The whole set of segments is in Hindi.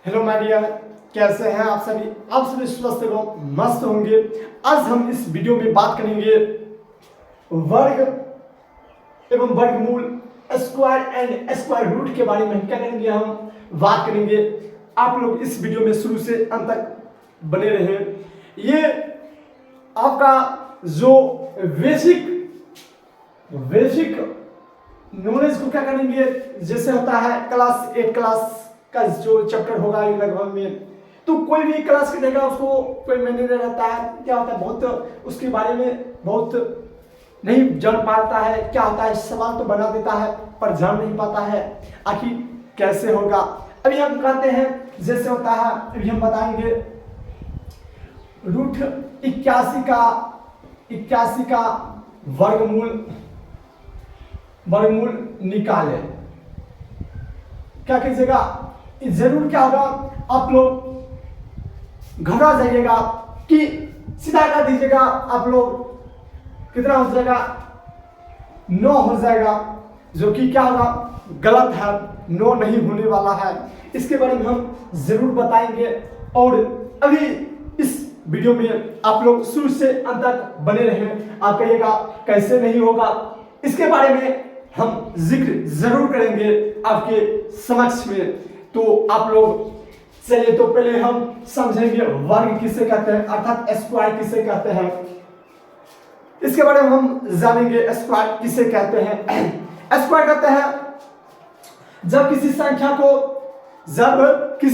हेलो माय डियर, कैसे हैं आप सभी? आप सभी स्वस्थ एवं मस्त होंगे। आज हम इस वीडियो में बात करेंगे वर्ग एवं वर्गमूल, स्क्वायर एंड स्क्वायर रूट के बारे में। क्या करेंगे? हम बात करेंगे। आप लोग इस वीडियो में शुरू से अंत तक बने रहें। ये आपका जो बेसिक नॉलेज को क्या करेंगे, जैसे होता है क्लास 8 क्लास का जो चैप्टर होगा लगभग में, तो कोई भी क्लास करेगा उसको कोई मायने नहीं रहता है। क्या होता है, बहुत उसके बारे में बहुत नहीं जान पाता है। क्या होता है, सवाल तो बना देता है पर जान नहीं पाता है आखिर कैसे होगा। अभी हम कहते हैं जैसे होता है, अभी हम बताएंगे रूट 81 का वर्गमूल निकाले। क्या कीजिएगा, जरूर क्या होगा, आप लोग घबरा जाइएगा कि सीधा कर दीजिएगा। आप लोग कितना हो जाएगा, 9 हो जाएगा, जो कि क्या होगा, गलत है। 9 नहीं होने वाला है। इसके बारे में हम जरूर बताएंगे। और अभी इस वीडियो में आप लोग शुरू से अंत तक बने रहें। आप कहिएगा कैसे नहीं होगा, इसके बारे में हम जिक्र जरूर करेंगे आपके समक्ष में। तो आप लोग चलिए, तो पहले हम समझेंगे वर्ग किसे कहते हैं, अर्थात स्क्वायर किसे कहते हैं। इसके बारे में हम जानेंगे स्क्वायर किसे कहते हैं। स्क्वायर कहते हैं जब किसी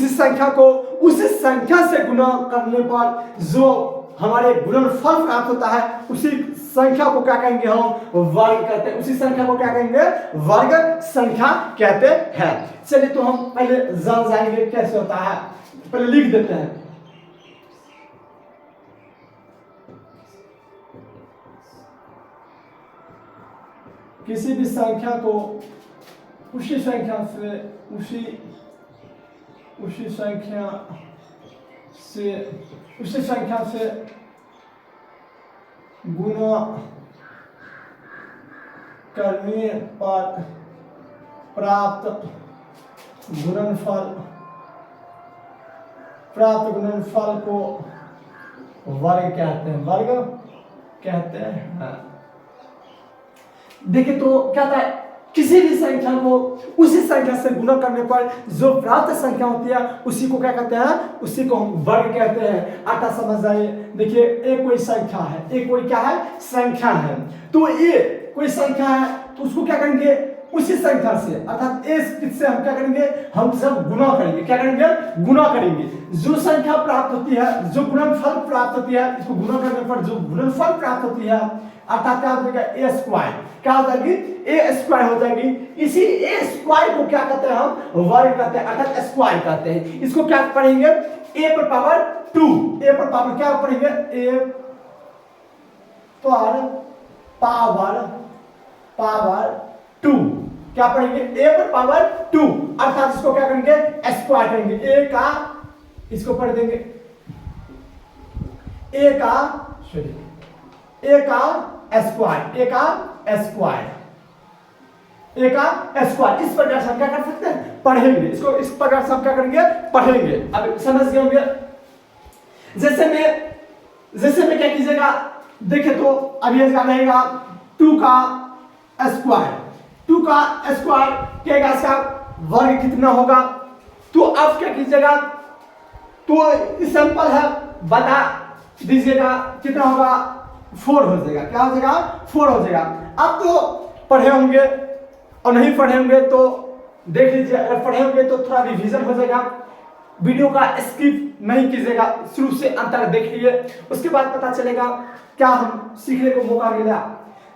संख्या को उसी संख्या से गुना करने पर जो हमारे गुणनफल प्राप्त होता है, उसी संख्या को क्या कहेंगे, हम वर्ग कहते हैं। उसी संख्या को क्या कहेंगे, वर्ग संख्या कहते हैं। चलिए, तो हम पहले जान जाएंगे कैसे होता है। पहले लिख देते हैं। किसी भी संख्या को उसी संख्या से गुना करने पर प्राप्त गुणनफल को वर्ग कहते हैं। देखिए, तो क्या होता है, किसी भी संख्या को उसी संख्या से गुणा करने पर जो प्राप्त संख्या होती है, उसी को क्या कहते हैं, उसी को हम वर्ग कहते हैं। आता समझ जाइए। देखिए, एक कोई संख्या है, एक कोई क्या है, संख्या है। तो ये कोई संख्या है, तो उसको क्या करेंगे, उसी संख्या से, अर्थात इससे हम क्या करेंगे, हम सब गुणा करेंगे। क्या करेंगे, गुणा करेंगे। जो संख्या प्राप्त होती है, जो गुणनफल प्राप्त होती है, इसको गुणा करने पर जो गुणनफल प्राप्त होती है, अर्थात क्या हो जाएगा, ए स्क्वायर। क्या हो जाएगी, ए स्क्वायर हो जाएगी। इसी ए स्क्वायर को क्या कहते हैं, हम वर्ग कहते हैं, अर्थात स्क्वायर कहते हैं। इसको क्या पढ़ेंगे, ए पर पावर 2। ए पर पावर क्या पढ़ेंगे, ए पर पावर 2। क्या पढ़ेंगे, ए पर पावर 2, अर्थात इसको क्या करेंगे, स्क्वायर करेंगे। ए का इसको पढ़ देंगे, ए का स्क्वायर। इस प्रकार से हम क्या कर सकते हैं, पढ़ेंगे इसको। इस प्रकार से हम क्या करेंगे, पढ़ेंगे। अब समझ गए होंगे। जैसे में क्या कीजिएगा, देखे तो अभी इसका रहेगा 2 का स्क्वायर क्या, इसका वर्ग कितना होगा। तो अब क्या कीजिएगा, तो सिंपल है, बता दीजिएगा कितना होगा, 4 हो जाएगा। क्या हो जाएगा, 4 हो जाएगा। अब तो पढ़े होंगे, और नहीं पढ़े होंगे तो देख लीजिए। अगर पढ़े होंगे तो थोड़ा रिवीजन हो जाएगा। वीडियो का स्किप नहीं कीजिएगा, शुरू से अंत तक देखिए, उसके बाद पता चलेगा क्या हम सीखने को मौका मिला।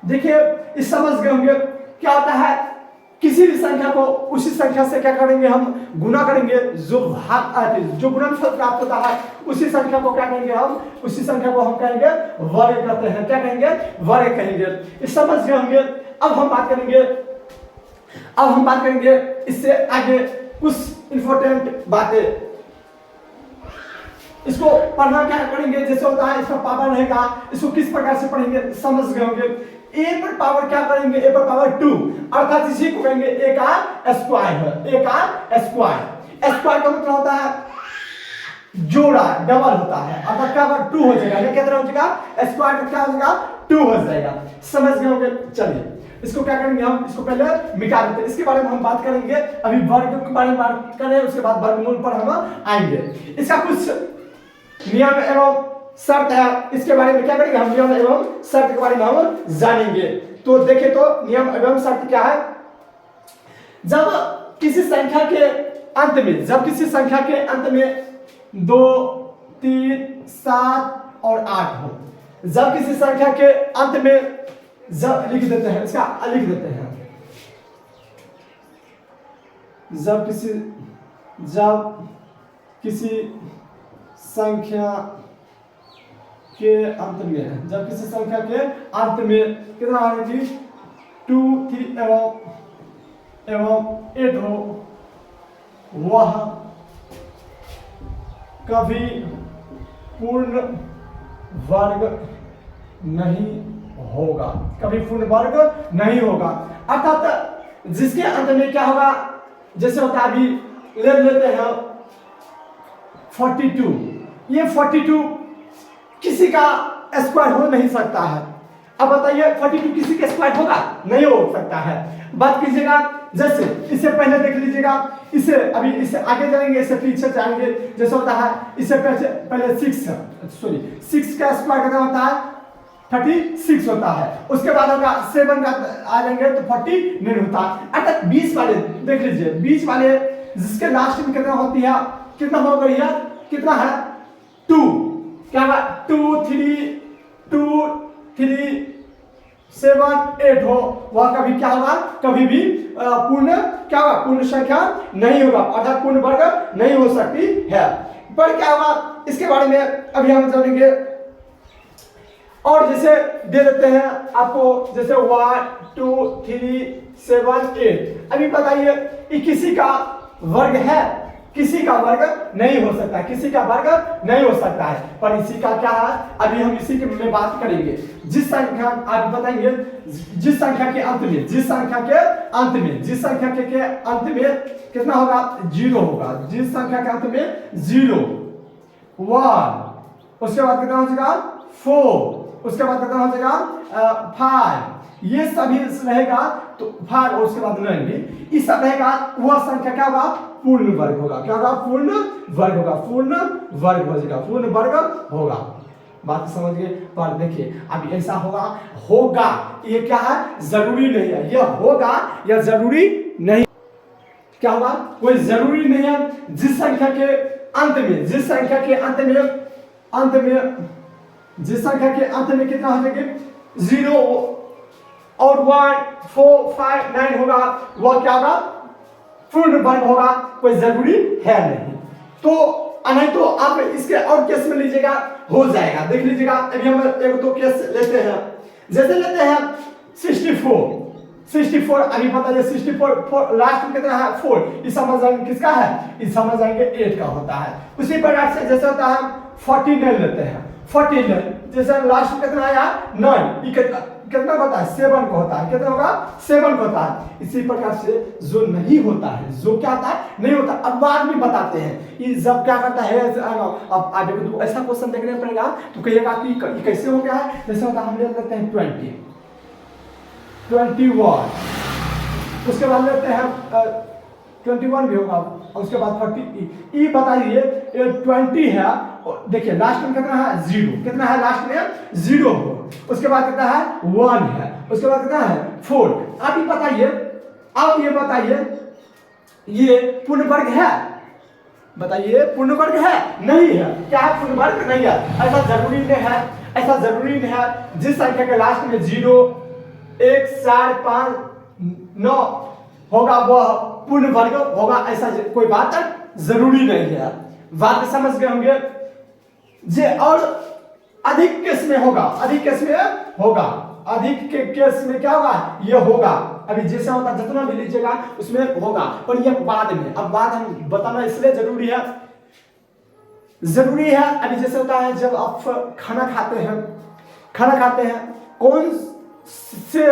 देखिए, इस समझ गए होंगे क्या होता है, किसी भी संख्या को उसी संख्या से क्या करेंगे, हम गुना करेंगे। जो गुणनफल प्राप्त होता है, उसी संख्या को क्या कहेंगे, हम उसी संख्या को हम कहेंगे वर्ग कहते हैं। क्या कहेंगे, वर्ग कहेंगे। इस समझ गए होंगे। अब हम बात करेंगे इससे आगे कुछ इंपॉर्टेंट बातें। इसको पढ़ना क्या करेंगे, जैसे होता है इसका पावर रहेगा, इसको किस प्रकार से पढ़ेंगे, समझ गए होंगे। ए पर पावर क्या करेंगे, ए पर पावर 2, अर्थात इसी को कहेंगे ए का स्क्वायर है। ए का स्क्वायर स्क्वायर का मतलब होता है जोड़ा, डबल होता है, अर्थात क्या होगा 2 हो जाएगा। ये कितना हो जाएगा स्क्वायर का क्या हो जाएगा 2 हो जाएगा। समझ गए होंगे। चलिए इसको क्या करेंगे हम, इसको पहले मिटा देते हैं, इसके बारे में हम बात करेंगे। अभी वर्ग के बारे में बात करें, उसके बाद वर्गमूल पर हम आएंगे। इसका कुछ नियम एवं शर्त है, इसके बारे में क्या करेंगे हम, नियम एवं शर्त के बारे में हम जानेंगे। तो देखें तो नियम एवं शर्त क्या है। जब किसी संख्या के अंत में, जब किसी संख्या के अंत में 2, 3, 7 और 8 हो, जब किसी संख्या के अंत में जब लिख देते हैं, इसका लिख देते हैं, जब किसी संख्या के अंत में, जब किसी संख्या के अंत में कितना आने की 2, 3 एवं 8 हो, वह कभी पूर्ण वर्ग नहीं होगा, कभी पूर्ण वर्ग नहीं होगा। अर्थात जिसके अंत में क्या होगा, जैसे होता है अभी ले लेते हैं 42, ये 42 किसी का स्क्वायर हो नहीं सकता है। अब बताइए 42 किसी का स्क्वायर होगा, नहीं हो सकता है। बात कीजिएगा जैसे इससे पहले देख लीजिएगा, इसे अभी इससे आगे जाएंगे, इससे पीछे जाएंगे, जैसे होता है इससे पहले 6 का स्क्वायर कितना होता है 36 होता है। उसके बाद होगा 7 का आ जाएंगे तो 40 नहीं होता। अर्थात 20 वाले देख लीजिए, 20 वाले जिसके लास्ट में कितना होती है, कितना हो गई है, कितना है 2, क्या होगा 2, 3, 7, 8 हो, वह कभी क्या होगा, कभी भी पूर्ण क्या होगा, पूर्ण संख्या नहीं होगा, अर्थात पूर्ण वर्ग नहीं हो सकती है। पर क्या होगा इसके बारे में अभी हम जानेंगे। और जैसे दे देते हैं आपको, जैसे 1, 2, 3, 7, 8। अभी बताइए ये किसी का वर्ग है, किसी का वर्ग नहीं हो सकता, किसी का वर्ग नहीं हो सकता है। पर इसी का क्या है, अभी हम इसी के में बात करेंगे। जिस संख्या आप बताएंगे, जिस संख्या के अंत में, जिस संख्या के अंत में, जिस संख्या के अंत में कितना होगा 0 होगा, जिस संख्या के अंत में 0, 1, उसके बाद कितना हो जाएगा 4, उसके बाद कितना हो जाएगा 5, ये सभी रहेगा तो 5 और उसके बाद 9, ये सब रहेगा, वह संख्या क्या होगा पूर्ण वर्ग होगा। क्या होगा पूर्ण वर्ग होगा, पूर्ण वर्ग हो जाएगा, पूर्ण वर्ग होगा। बात समझ गए। पर देखिए अब ऐसा होगा ये क्या है, जरूरी नहीं है, यह होगा या जरूरी नहीं, क्या होगा कोई जरूरी नहीं है। जिस संख्या के अंत में, जिस संख्या के अंत में जिस संख्या के अंत में कितना हो जाएगा 0 और 1, 4, 5, 9 होगा, वह क्या होगा पूर्ण वर्ग होगा, कोई जरूरी है नहीं। तो नहीं तो आप इसके और केस में लीजिएगा, हो जाएगा। देख लीजिएगा अभी हम एक दो केस लेते हैं, जैसे लेते हैं 64। अभी बताइए 64 लास्ट में कितना है 4, इस समझ जाएंगे किसका है, इस समझ जाएंगे 8 का होता है। उसी प्रकार से जैसे होता है 49 लेते हैं, 49 जैसे लास्ट में कितना आया 9, ये कितना होता है 7 को होता है, कितना होगा 7 को होता है। इसी प्रकार से जो नहीं होता है, जो क्या होता है नहीं होता, अब बाद में बताते हैं ये जब क्या करता है। अब आगे तो ऐसा क्वेश्चन देखने पड़ेगा तो कहिएगा कि कैसे हो गया है। जैसे होता है हम ले लेते हैं 21, उसके बाद लेते हैं 21 भी होगा, उसके बाद 40। ये बताइए 20 है, देखिए लास्ट में कितना है 0, कितना है लास्ट में 0 हो, उसके बाद कितना है 1 है, उसके बाद कितना है 4। अब ये बताइए ये पूर्ण वर्ग है, बताइए पूर्ण वर्ग है नहीं है, क्या है पूर्ण वर्ग नहीं है, ऐसा जरूरी नहीं है, ऐसा जरूरी नहीं है। जिस संख्या के लास्ट में 0, 1, 4, 5, 9 होगा वह पूर्ण वर्ग होगा, ऐसा कोई बात जरूरी नहीं है। बात समझ गए होंगे। जे और अधिक केस में होगा, अधिक केस में होगा, अधिक के केस में क्या होगा ये होगा। अभी जैसा होता जितना भी लीजिएगा उसमें होगा, पर यह बाद में, अब बाद हम बताना इसलिए जरूरी है। अभी जैसे होता है जब आप खाना खाते हैं, कौन से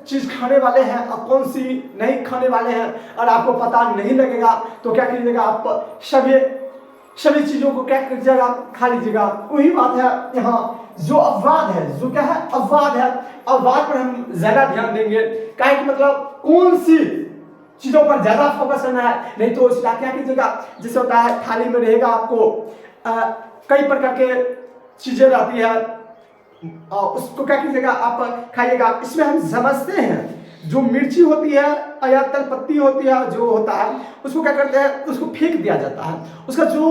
चीज खाने वाले हैं और कौन सी नहीं खाने वाले हैं और आपको पता नहीं लगेगा, तो क्या कीजिएगा, आप सभी चीजों को क्या कीजिएगा, खा लीजिएगा। वही बात है यहाँ, जो अपवाद है, जो क्या है, अपवाद है, अपवाद पर हम ज्यादा ध्यान देंगे। क्या कि मतलब कौन सी चीजों पर ज्यादा फोकस करना है, नहीं तो इसका क्या कीजिएगा, जैसे होता है थाली में रहेगा आपको कई प्रकार के चीजें रहती है, उसको क्या कीजिएगा, आप खाइएगा। इसमें हम समझते हैं जो मिर्ची होती है या तलपत्ती होती है, जो होता है उसको क्या करते हैं, उसको फेंक दिया जाता है। उसका जो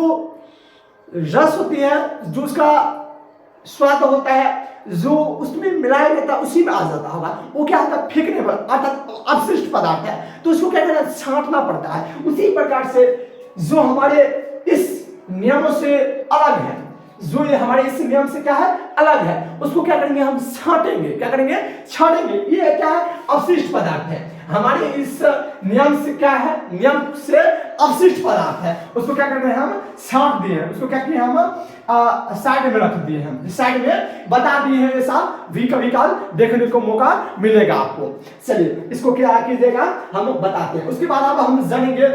रस होती है, जो उसका स्वाद होता है, जो उसमें मिलाया जाता है उसी में आ जाता होगा, वो क्या होता है, फेंकने पर अर्थात अपशिष्ट पदार्थ है, तो उसको क्या करना है, छांटना पड़ता है। उसी प्रकार से जो हमारे इस नियमों से अलग है, जो ये हमारे इस नियम से क्या है, अलग है, उसको क्या करेंगे, हम छांटेंगे। क्या करेंगे, छांटेंगे। ये क्या है, अपशिष्ट पदार्थ है। हमारे इस नियम से क्या है, नियम से अपशिष्ट पदार्थ है, उसको क्या करना है, हम छांट दिए, उसको क्या किए, हम साइड में रख दिए, हम साइड में बता दिए हैं। ऐसा भी कभी काल देखने को मौका मिलेगा आपको। चलिए इसको क्या कीजिएगा, हम बताते हैं। उसके बाद अब हम जानेंगे,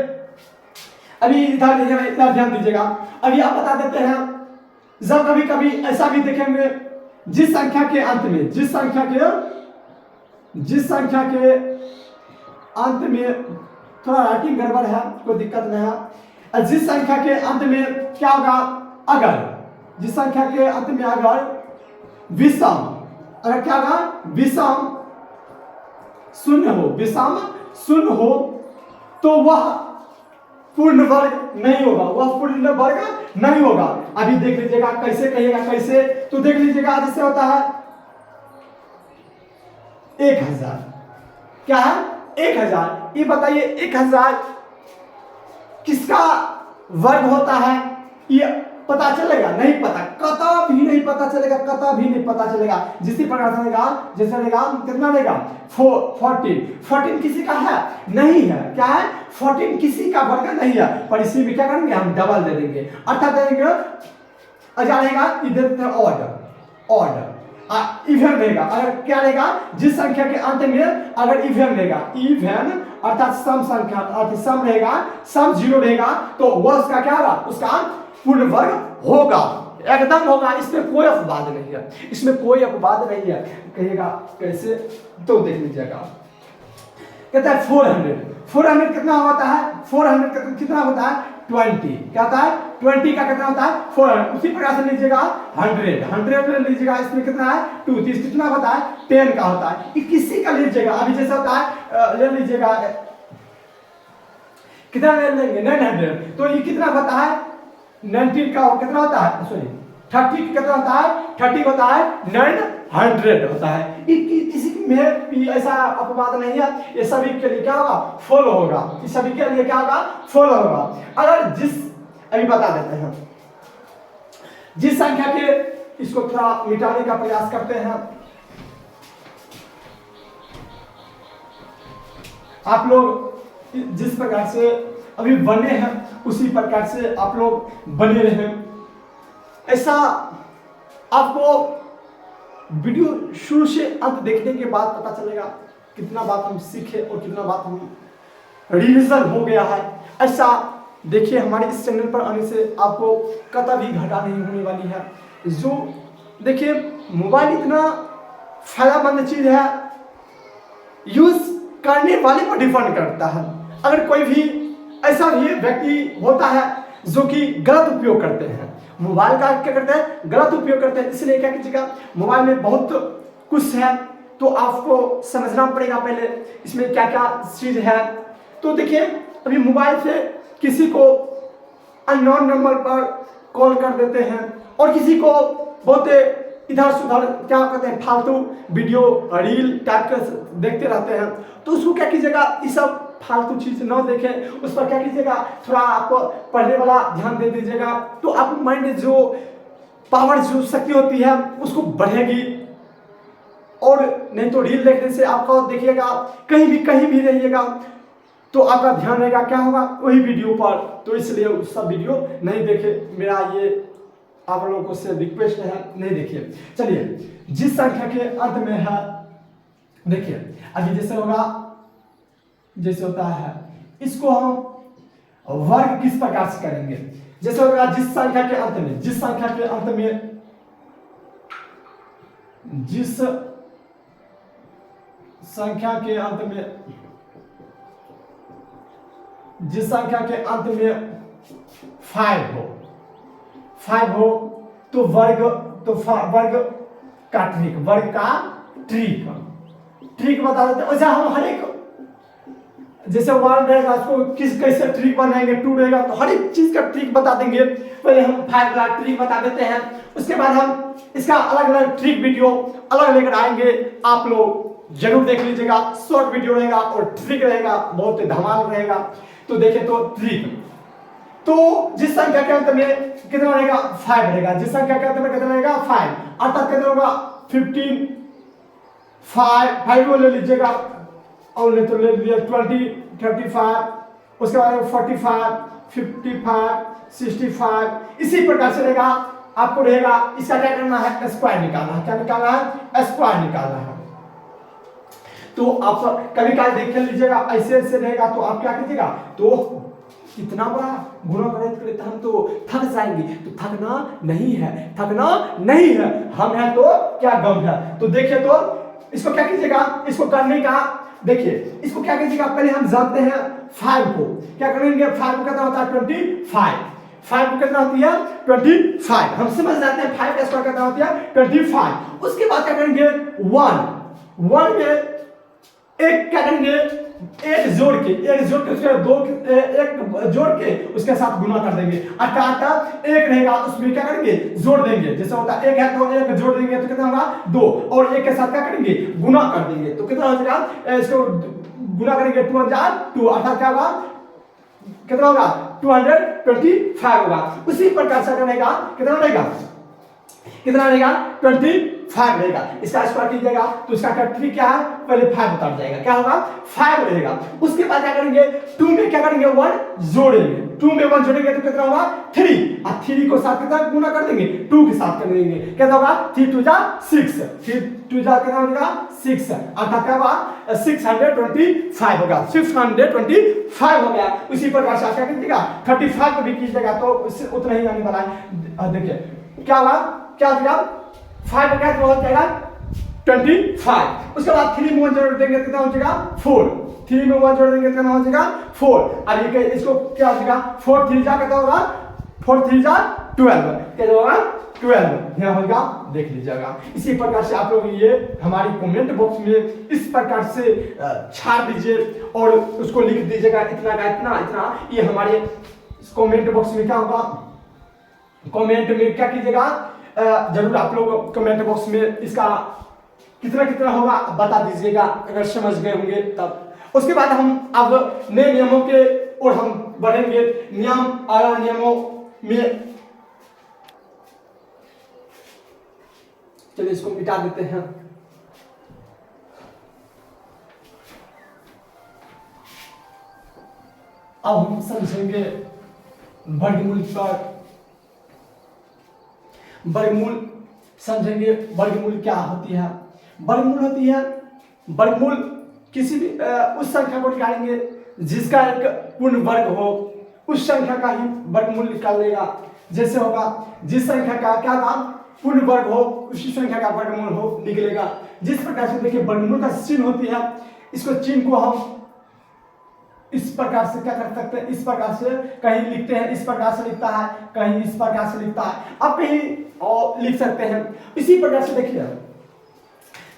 अभी इधर ध्यान दीजिएगा। अभी आप बता देते हैं, जब कभी कभी ऐसा भी देखेंगे, जिस संख्या के अंत में, जिस संख्या के अंत में, थोड़ा राइटिंग गड़बड़ है, कोई दिक्कत नहीं है। जिस संख्या के अंत में क्या होगा, अगर जिस संख्या के अंत में अगर विषम, अगर क्या होगा, विषम शून्य हो, विषम शून्य हो, तो वह पूर्ण वर्ग नहीं होगा, वह पूर्ण वर्ग नहीं होगा। अभी देख लीजिएगा, कैसे कहिएगा, कैसे, तो देख लीजिएगा, जैसे होता है 1000, क्या है, 1000। ये बताइए 1000 किसका वर्ग होता है, ये पता चलेगा, नहीं पता, कता भी नहीं पता चलेगा, कता भी नहीं पता चलेगा। जिसी प्रकार से रहेगा, जैसे रहेगा, कितना रहेगा, 14 किसी का है, नहीं है, क्या है, 14 किसी का वर्ग नहीं है, पर इसी में क्या करेंगे, हम डबल दे देंगे, अर्थात देंगे अच्छा रहेगा, इधर ऑड इवन रहेगा। अगर क्या रहेगा, जिस संख्या के अंत में अगर इवन रहेगा, इवन अर्थात सम संख्या, अर्थात सम रहेगा, सम 0 रहेगा, तो वह उसका क्या होगा, उसका पूर्ण वर्ग होगा, एकदम होगा। इसमें कोई अपवाद नहीं है, इसमें कोई अपवाद नहीं है। कहिएगा कैसे, तो देख लीजिएगा। कहता है 400 कितना होता है, 400 कितना होता है, 20। क्या होता है, 20 का कितना होता है, 400। उसी प्रकार से लीजिएगा 100 लीजिएगा, इसमें कितना है, 2, कितना होता है, 10 का होता है। किसी का लीजिएगा, अभी जैसा होता है, ले लीजिएगा, कितना ले लेंगे, 900, तो ये कितना होता है, 19 का कितना होता है, सॉरी 30 कितना होता है, 30 होता है 900 होता है। किसी में भी ऐसा अपवाद नहीं है, ये सभी के लिए क्या होगा, फॉलो होगा, ये सभी के लिए क्या होगा, फॉलो होगा। अगर जिस, अभी बता देते हैं, जिस संख्या के, इसको थोड़ा मिटाने का प्रयास करते हैं। आप लोग जिस प्रकार से अभी बने हैं, उसी प्रकार से आप लोग बने रहें। ऐसा आपको वीडियो शुरू से अंत देखने के बाद पता चलेगा कितना बात हम सीखे और कितना बात हम रिविजन हो गया है। ऐसा देखिए, हमारे इस चैनल पर आने से आपको कतई भी घाटा नहीं होने वाली है। जो देखिए, मोबाइल इतना फायदेमंद चीज है, यूज करने वाले पर डिपेंड करता है। अगर कोई भी ऐसा भी व्यक्ति होता है जो कि गलत उपयोग करते हैं मोबाइल का, क्या करते हैं, गलत उपयोग करते हैं। इसलिए क्या कीजिएगा, मोबाइल में बहुत कुछ है, तो आपको समझना पड़ेगा पहले इसमें क्या क्या चीज है। तो देखिए, अभी मोबाइल से किसी को अननोन नंबर पर कॉल कर देते हैं, और किसी को बहुत इधर सुधर क्या कहते हैं, फालतू वीडियो रील टाइप का देखते रहते हैं। तो उसको क्या कीजिएगा, ये सब फालतू चीज ना देखें, उस पर क्या कीजिएगा, थोड़ा आप पढ़ने वाला ध्यान दे दीजिएगा, तो आप माइंड जो पावर, जो शक्ति होती है, उसको बढ़ेगी। और नहीं तो रील देखने से आपका, देखिएगा कहीं भी रहिएगा, तो आपका ध्यान रहेगा क्या होगा, वही वीडियो पर। तो इसलिए उस सब वीडियो नहीं देखे, मेरा ये आप लोगों से रिक्वेस्ट है, नहीं देखिए। चलिए, जिस संख्या के अंत में है देखिए अभी जैसे होगा, जैसे होता है इसको हम वर्ग किस प्रकार से करेंगे, जैसे होगा जिस संख्या के अंत में, जिस संख्या के अंत में, जिस संख्या के अंत में, जिस संख्या के अंत में 5 हो तो वर्ग, तो वर्ग का ट्रिक, वर्ग का ट्रिक बता देते हैं। वैसे हम हर एक, जैसे 1 रहेगा उसको किस कैसे ट्रिक बनाएंगे, 2 रहेगा तो हर एक चीज का ट्रिक बता देंगे। पहले हम 5 का ट्रिक बता देते हैं, उसके बाद हम इसका अलग अलग ट्रिक वीडियो अलग लेकर आएंगे, आप लोग जरूर देख लीजिएगा। शॉर्ट वीडियो रहेगा और ट्रिक रहेगा, बहुत धमाल रहेगा। तो देखिए तो ट्रिक, तो जिस संख्या के अंत में कितना रहेगा 5 रहेगा, जिस संख्या के अंत में कितना रहेगा 5, अर्थात कितना होगा 15, 5 को ले लीजिएगा और नहीं तो ले लीजिए 20, 35, उसके बाद 45, 55, 65, इसी प्रकार से रहेगा। आपको रहेगा इसका क्या करना है, स्क्वायर निकालना है। क्या निकालना है, स्क्वायर निकालना है। तो आप कभी काल देख लीजिएगा, ऐसे ऐसे रहेगा तो आप क्या कीजिएगा, तो इतना बड़ा गुना करते तो हम तो थक जाएंगे, तो थकना नहीं है, थकना नहीं है, हम हैं तो क्या गम है। तो देखिए तो इसको क्या कीजिएगा, इसको करने का देखिए, इसको क्या कीजिएगा, पहले हम जानते हैं 5 को क्या करेंगे, 5 को कितना होता है 25, 5 को कितना होती है 25, हम समझ जाते हैं 5 का स्क्वायर कितना होती है 25। उसके बाद क्या करेंगे 1 में एक क्या करेंगे, एक जोड़ के उसके दो एक जोड़ के उसके साथ गुना कर देंगे, अर्थात एक रहेगा उसमें क्या करेंगे, जोड़ देंगे। जैसे होता है एक है तो एक जोड़ देंगे तो कितना होगा 2, और एक के साथ क्या करेंगे, गुना कर देंगे तो कितना हो जाएगा, इसको गुना करेंगे 2 2, अर्थात क्या होगा, कितना होगा 225 होगा। उसी प्रकार से रहेगा, कितना रहेगा 25 रहेगा। इसका स्क्वायर कीजिएगा तो इसका ट्रिक क्या है, पहले 5 उतार जाएगा, क्या होगा 5 रहेगा। उसके बाद क्या करेंगे 2 में क्या करेंगे 1 जोड़ेंगे, 2 में 1 जोड़ेंगे तो कितना होगा 3, और 3 को साथ कितना गुना कर देंगे 2 के साथ कर देंगे, कितना होगा 3 2 6, 3 2 कितना हो जाएगा 6, अर्थात क्या होगा 625 होगा, 625 हो गया। उसी प्रकार से क्या कीजिएगा 35 को भी कीजिएगा तो उससे उतना ही आने वाला है। देखिए क्या होगा, क्या हो जाएगा 5 का हो जाएगा 25, उसके बाद 3 में 1 जोड़ देंगे कितना हो जाएगा 4, 3 में 1 जोड़ देंगे कितना हो जाएगा 4, अब ये इसको क्या हो जाएगा 4 3 जा कितना होगा 4 3 जा 12, क्या होगा 12 यहाँ होगा, देख लीजिएगा। इसी प्रकार से आप लोग ये हमारी कमेंट बॉक्स में इस प्रकार से छाड़ दीजिए और उसको लिख दीजिएगा इतना का इतना इतना। ये हमारे कमेंट बॉक्स में क्या होगा, कमेंट में क्या कीजिएगा, जरूर आप लोग कमेंट बॉक्स में इसका कितना कितना होगा बता दीजिएगा, अगर समझ गए होंगे तब। उसके बाद हम अब नए नियमों के और हम बढ़ेंगे, नियमों में चलिए इसको मिटा देते हैं। अब हम समझेंगे वर्गमूल पर, वर्गमूल समझेंगे। वर्गमूल क्या होती है, वर्गमूल होती है, वर्गमूल किसी भी उस संख्या को निकालेंगे जिसका एक पूर्ण वर्ग हो, उस संख्या का ही वर्गमूल निकाल लेगा। जैसे होगा जिस संख्या का क्या नाम पूर्ण वर्ग हो उसी संख्या का वर्गमूल हो निकलेगा। जिस प्रकार से देखिए वर्गमूल का चिन्ह होती है, इसको चिन्ह को हम इस प्रकार से क्या कर सकते हैं, इस प्रकार से कहीं लिखते हैं, इस प्रकार से लिखता है, कहीं इस प्रकार से लिखता है, आप कहीं और लिख सकते हैं। इसी प्रकार से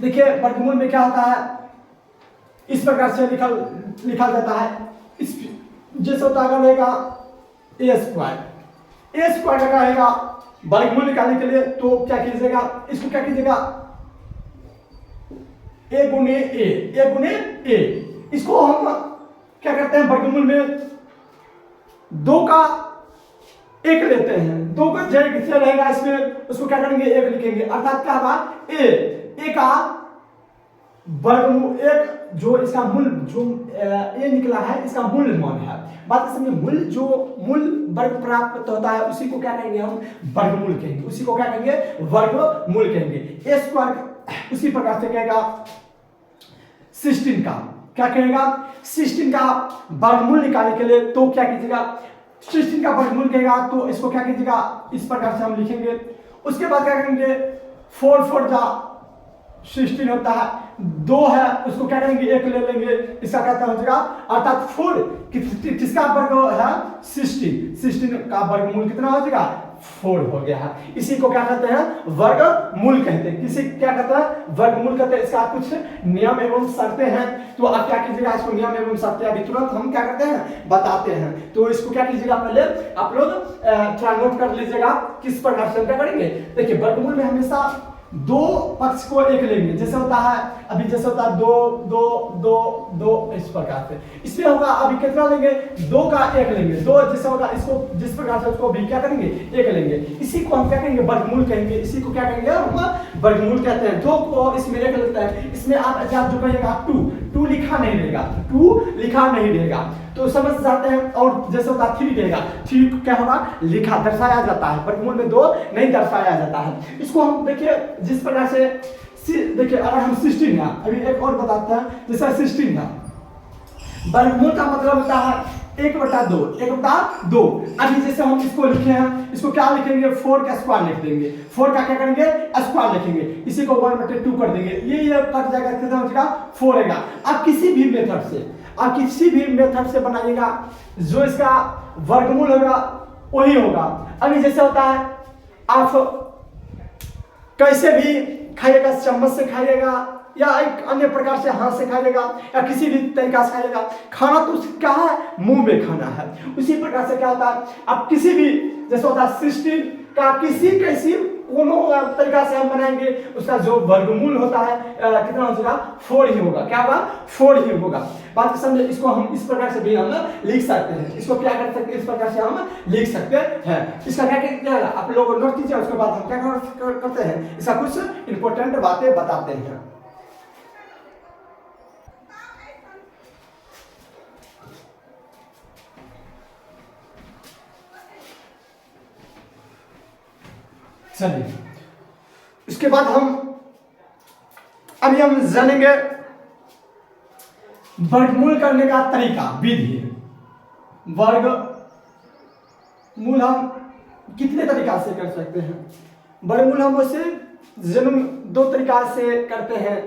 देखिए वर्गमूल में क्या होता है, इस प्रकार से लिखा जाता है। इस जैसे होता है रहेगा ए स्क्वायर का रहेगा वर्गमूल निकालने के लिए, तो क्या कीजिएगा, इसको क्या कीजिएगा ए गुने ए, इसको हम क्या करते हैं वर्गमूल में 2 का 1 लेते हैं, 2 का जगह रहेगा इसमें, उसको क्या करेंगे 1 लिखेंगे, अर्थात क्या होगा ए का वर्गमूल 1, जो इसका मूल जो ए निकला है इसका मूल मान है। बात समझिए, मूल जो मूल वर्ग प्राप्त होता है उसी को क्या कहेंगे हम वर्गमूल कहेंगे, उसी को क्या कहेंगे वर्गमूल कहेंगे। ए स्क्वायर उसी प्रकार से कहेगा 16 का। क्या कहेगा? 16 का वर्गमूल निकालने के लिए तो क्या कीजिएगा, 16 का वर्गमूल कहेगा तो इसको क्या कीजिएगा, इस प्रकार से हम लिखेंगे। उसके बाद क्या करेंगे, 4 4 जा 16 होता है, 2 है उसको क्या करेंगे, 1 ले लेंगे, इसका क्या हो जाएगा, अर्थात 4 किसका वर्ग है, 16 का वर्गमूल कितना हो जाएगा, 4 हो गया है। इसी को क्या कहते हैं, वर्गमूल कहते हैं। किसी क्या कहते हैं, वर्गमूल कहते हैं। इसका कुछ नियम एवं शर्तें हैं, तो आप क्या कीजिएगा, इसको नियम एवं शर्तें अभी तुरंत हम क्या करते हैं, बताते हैं। तो इसको क्या कीजिएगा, पहले आप लोग थोड़ा नोट कर लीजिएगा किस प्रकार से क्या करेंगे। देखिए वर्गमूल में हमेशा दो पक्ष को एक लेंगे, जैसे होता है अभी, जैसे होता है 2 2 2 2 इस प्रकार से। इसमें होगा अभी कितना लेंगे, 2 का 1 लेंगे, 2 जैसे होगा इसको जिस प्रकार से उसको भी क्या करेंगे, 1 लेंगे। इसी को हम क्या कहेंगे, वर्गमूल कहेंगे। इसी को क्या कहेंगे, हम वर्गमूल कहते हैं। 2 को इसमें 1 लगता है, इसमें आप जो कहिएगा 2 लिखा नहीं रहेगा, 2 लिखा नहीं रहेगा तो समझ जाते हैं। और जैसे होता 3 रहेगा, 3 क्या होगा, लिखा दर्शाया जाता है, वर्गमूल में 2 नहीं दर्शाया जाता है। इसको हम देखिए जिस प्रकार से देखिए, अगर हम 16 है, अभी एक और बताते हैं, जैसे 16 है, वर्गमूल का मतलब होता है 1/2, 1/2। अभी जैसे हम इसको लिखे हैं, इसको क्या लिखेंगे, 4 का स्क्वायर लिख देंगे, 4 का क्या करेंगे, स्क्वायर लिखेंगे, इसी को 1/2 कर देंगे, ये कट जाएगा, कितना हो जाएगा, 4 रहेगा। आप किसी भी मेथड से बनाइएगा, जो इसका वर्गमूल होगा वही होगा। अभी जैसे होता है, आप कैसे भी खाइएगा, चम्मच से खाइएगा या एक अन्य प्रकार से हाथ से खाइएगा या किसी भी तरीका से खाइएगा, खाना तो क्या है, मुंह में खाना है। उसी प्रकार से क्या होता है, आप किसी भी जैसे होता है 16 का किसी कोनो तरीका से हम बनाएंगे, उसका जो वर्गमूल होता है कितना हो जाएगा, 4 ही होगा। क्या होगा, 4 ही होगा। बात समझे। इसको हम इस प्रकार से भी हम लिख सकते हैं। इसको क्या कर सकते हैं, इस प्रकार से हम लिख सकते हैं। इसका क्या क्या आप लोग नोट कीजिए, उसके बाद हम क्या करते हैं, इसका कुछ इंपॉर्टेंट बातें बताते हैं। चलिए, इसके बाद अभी हम जानेंगे वर्गमूल करने का तरीका, विधि। वर्गमूल हम कितने तरीका से कर सकते हैं। वर्गमूल हम वैसे जन्म 2 तरीका से करते हैं,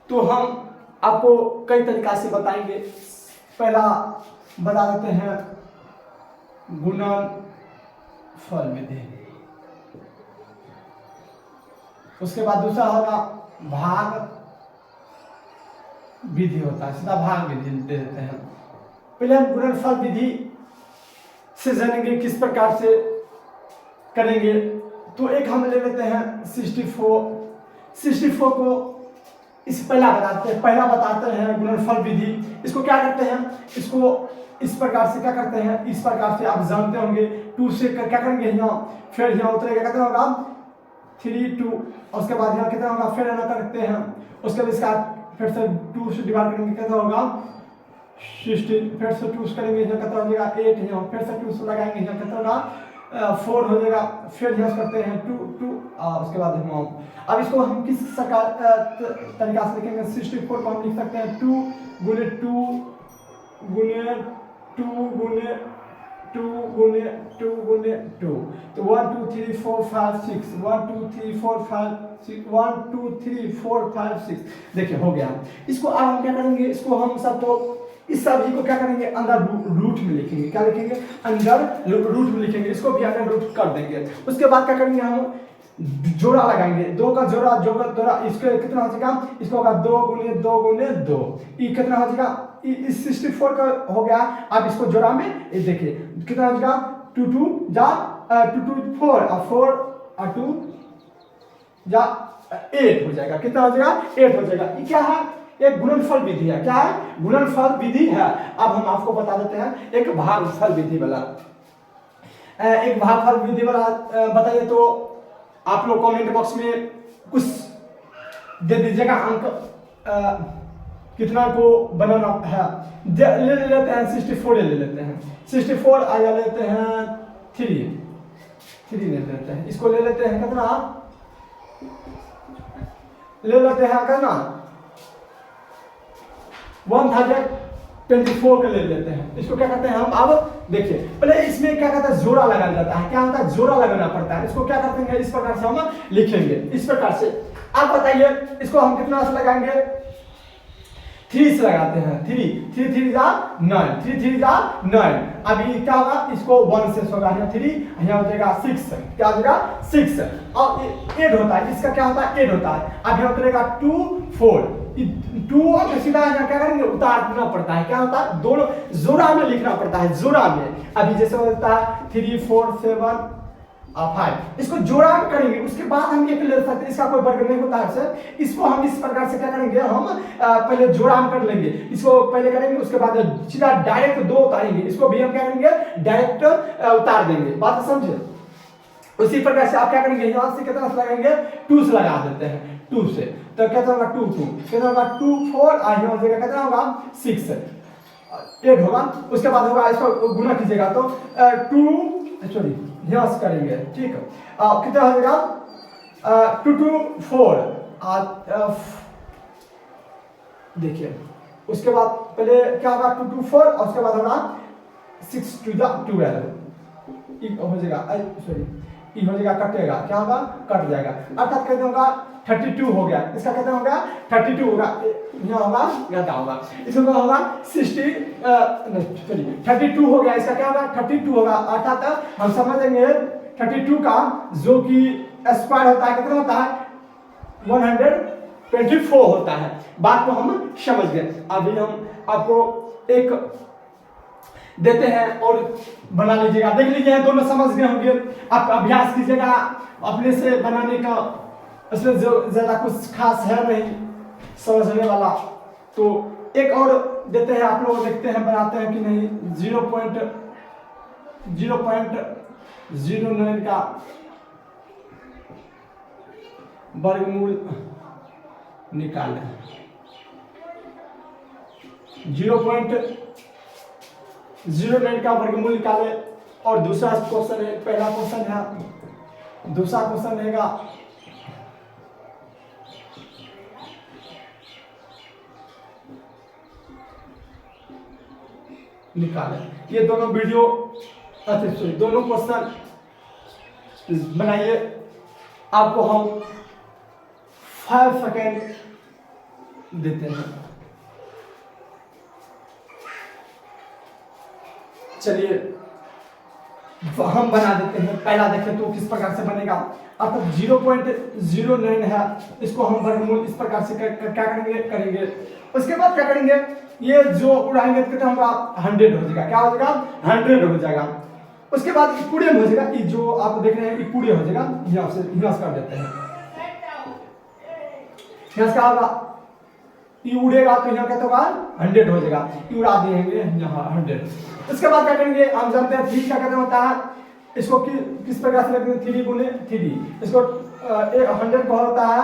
तो हम आपको कई तरीका से बताएंगे। पहला बता देते हैं गुणनफल विधि, उसके बाद दूसरा होगा भाग विधि होता है, सीधा भाग विधि दे देते हैं। पहले हम गुणनफल विधि से जानेंगे किस प्रकार से करेंगे। तो एक हम ले लेते हैं 64 को इस पहला बताते हैं गुणनफल विधि। इसको क्या करते हैं, इसको इस प्रकार से क्या करते हैं, इस प्रकार से आप जानते होंगे। 2 से क्या करेंगे, यहाँ फिर यहाँ उतरेगा, कितना होगा 3 2, और उसके बाद यहाँ कितना होगा, फिर ना करते हैं, उसके बाद इसका फिर से 2 से डिवाइड करेंगे, कितना होगा 16, फिर से 2 करेंगे, यहाँ कितना हो जाएगा 8, यहाँ फिर से 2 से लगाएंगे, यहाँ कितना होगा 4 हो जाएगा, फिर यहाँ करते हैं 2 उसके बाद हम अब इसको हम किस तरीका से लिखेंगे। 64 को हम लिख सकते हैं 2 गुने 2 गुने 2 गुने 2 गुने 2 गुने 2, तो 1 2 3 4 5 6, 1 2 3 4 5 6, 1 2 3 4 5 6। देखिए हो गया। इसको अब हम क्या करेंगे, इसको हम सबको इस सभी को क्या करेंगे, अंदर रूट में लिखेंगे। क्या लिखेंगे, अंदर रूट में लिखेंगे। इसको भी अंदर रूट कर देंगे। उसके बाद क्या करेंगे, हम जोड़ा लगाएंगे, 2 का जोड़ा, इसको कितना हो जाएगा, इसको होगा 2 गुने 2 गुने 2, ये कितना हो जाएगा, इस 64 का हो गया। अब इसको जोड़ा में ये देखिए कितना हो जाएगा, 2 2 जा 2 2 4 और 4 और 2 जा 8 हो जाएगा। कितना हो जाएगा, 8 हो जाएगा। ये क्या है, एक गुणनफल विधि है। क्या है, गुणनफल विधि है। अब हम आपको बता देते हैं एक भागफल विधि वाला। एक भागफल विधि वाला बताइए तो आप लोग कमेंट बॉक्स में कुछ दे दीजिएगा। अंक कितना को बनाना है, ले लेते हैं 64 ले लेते हैं। 64 आया लेते हैं 3 ले लेते हैं। इसको ले लेते हैं कितना, ले लेते हैं कितना 1024 का ले लेते हैं। इसको क्या करते हैं हम, अब देखिए पहले इसमें क्या कहता है, जोड़ा लगाया जाता है। क्या होता है, जोड़ा लगाना पड़ता है। इसको क्या करते हैं, इस प्रकार से हम लिखेंगे, इस प्रकार से। आप बताइए इसको हम कितना से लगाएंगे, 3 से लगाते हैं। 3 3 जा 9, 3 3 जा 9। अभी क्या होगा, इसको 1 से होगा, यहाँ 3, यहाँ हो जाएगा 6। क्या हो जाएगा 6। और ऐड होता है, इसका क्या होता है, ऐड होता है। अब यहाँ उतरेगा 2 4, 2 और सीधा यहाँ क्या करेंगे, उतारना पड़ता है। क्या होता है, दोनों जोड़ा में लिखना पड़ता है, जोड़ा में। अभी जैसे होता है 3 4 7 5, इसको जोड़ा करेंगे, उसके बाद हम एक ले सकते हैं। इसका कोई वर्ग नहीं होता है सर। इसको हम इस प्रकार से क्या करेंगे, हम पहले जोड़ा कर लेंगे, इसको पहले करेंगे, उसके बाद सीधा डायरेक्ट 2 उतारेंगे। इसको भी हम क्या करेंगे, डायरेक्ट उतार देंगे। बात समझे। उसी प्रकार से आप क्या करेंगे, यहाँ से कितना से लगाएंगे, 2 से लगा देते हैं, 2 से। तो कितना होगा 2 2, कितना होगा 2 4, और यहाँ हो जाएगा कितना होगा 6 8 होगा। उसके बाद होगा, इसको गुना कीजिएगा तो 2 सॉरी यहाँ से करेंगे, ठीक है। कितना हो जाएगा 2 2 4। देखिए उसके बाद पहले क्या होगा 2 2 4, और उसके बाद होगा 6 2 12 हो जाएगा, सॉरी हो जाएगा, कटेगा, क्या होगा, कट जाएगा। अर्थात कहते होगा 32 हो गया। इसका कहते होगा 32 होगा, यहाँ होगा घटा होगा, इसका होगा 32 हो गया। इसका क्या होगा 32 होगा। अर्थात हम समझेंगे 32 का जो कि स्क्वायर होता है, कितना होता है 124 होता है। बात को हम समझ गए। अभी हम आपको एक देते हैं और बना लीजिएगा, देख लीजिए, दोनों समझ गए होंगे। आप अभ्यास कीजिएगा अपने से बनाने का, इसमें ज्यादा कुछ खास है नहीं समझने वाला। तो एक और देते हैं, आप लोग देखते हैं बनाते हैं कि नहीं। 0.09 का वर्गमूल निकालें। 0.09 का वर्गमूल निकाले। और दूसरा क्वेश्चन है, पहला क्वेश्चन है, दूसरा क्वेश्चन रहेगा निकाले। ये दोनों वीडियो, अच्छा सॉरी, दोनों क्वेश्चन बनाइए। आपको हम 5 सेकेंड देते हैं। चलिए हम बना देते हैं। पहला देखें तो किस प्रकार से बनेगा। अब 0.09 है, इसको हम वर्गमूल इस प्रकार से क्या करेंगे। उसके बाद क्या करेंगे, ये जो उड़ाएंगे तो कितना होगा 100 हो जाएगा। क्या हो जाएगा 100 हो जाएगा। उसके बाद पूरे में हो जाएगा, ये जो आप देख रहे हैं ये पूरे हो जाएगा। यहाँ से कर देते हैं, यहाँ से होगा, ये उड़ेगा तो यहाँ क्या होगा 100 हो जाएगा। ये उड़ा देंगे यहाँ 100। इसके बाद क्या करेंगे, हम जानते हैं 3 का कितना होता है। इसको किस प्रकार से लिखेंगे, 3 गुने 3। इसको 100 का होता है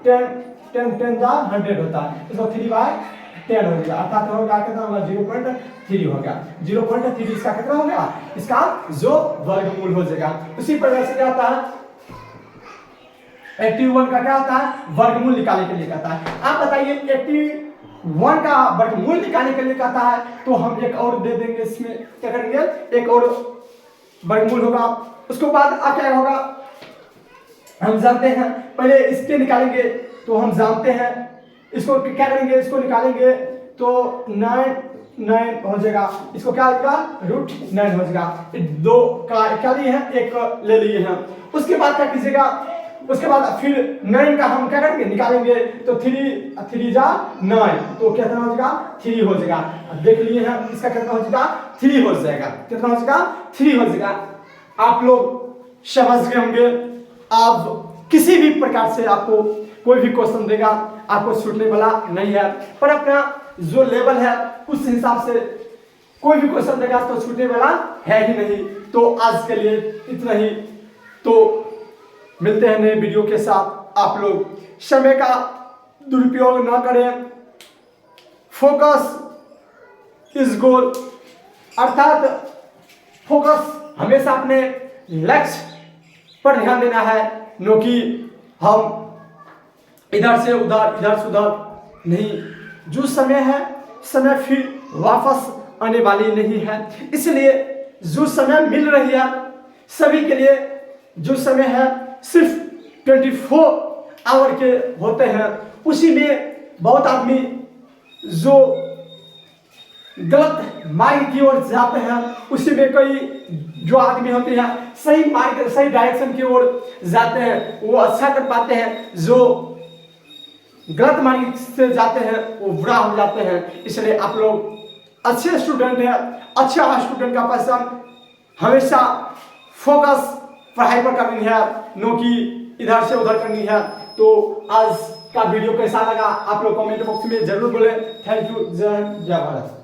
10 जा 100 होता है। इसको 3/10 हो जाएगा। अर्थात होगा कितना होगा 0.3 हो गया। 0.3 इसका कितना हो गया, इसका जो वर्गमूल हो जाएगा। उसी प्रकार से क्या होता है 81 का क्या होता है, वर्गमूल निकालने के लिए कहता है। आप बताइए 81 का वर्गमूल निकालने के लिए कहता है, तो हम एक और दे देंगे। इसमें क्या करेंगे, एक और वर्गमूल होगा। उसके बाद अब क्या होगा, हम जानते हैं, पहले इसके निकालेंगे तो हम जानते हैं। इसको क्या करेंगे, इसको निकालेंगे तो 9 हो जाएगा। इसको क्या हो जाएगा √9 हो जाएगा। 2 का क्या लिए हैं, एक ले लिए हैं। उसके बाद क्या कीजिएगा, उसके बाद फिर 9 का हम क्या करेंगे, निकालेंगे तो 3 जा 9, तो कितना हो जाएगा 3 हो जाएगा। देख लिए हैं, इसका कितना हो जाएगा 3 हो जाएगा। कितना हो जाएगा 3 हो जाएगा। आप लोग समझ गए होंगे। आप किसी भी प्रकार से आपको कोई भी क्वेश्चन देगा, आपको छूटने वाला नहीं है। पर अपना जो लेवल है उस हिसाब से कोई भी क्वेश्चन देगा तो छूटने वाला है ही नहीं। तो आज के लिए इतना ही। तो मिलते हैं नए वीडियो के साथ। आप लोग समय का दुरुपयोग ना करें। फोकस इज गोल, अर्थात फोकस हमेशा अपने लक्ष्य पर ध्यान देना है, न कि हम इधर से उधर नहीं। जो समय है समय फिर वापस आने वाली नहीं है। इसलिए जो समय मिल रही है सभी के लिए, जो समय है सिर्फ 24 आवर के होते हैं, उसी में बहुत आदमी जो गलत मार्ग की ओर जाते हैं, उसी में कई जो आदमी होते हैं सही मार्ग, सही डायरेक्शन की ओर जाते हैं, वो अच्छा कर पाते हैं। जो गलत मार्ग से जाते हैं वो बुरा हो जाते हैं। इसलिए आप लोग अच्छे स्टूडेंट हैं, अच्छा स्टूडेंट का पहचान हमेशा फोकस पढ़ाई पर करनी है, नो कि इधर से उधर करनी है। तो आज का वीडियो कैसा लगा आप लोग कमेंट बॉक्स में जरूर बोले। Thank you. जय हिंद, जय भारत।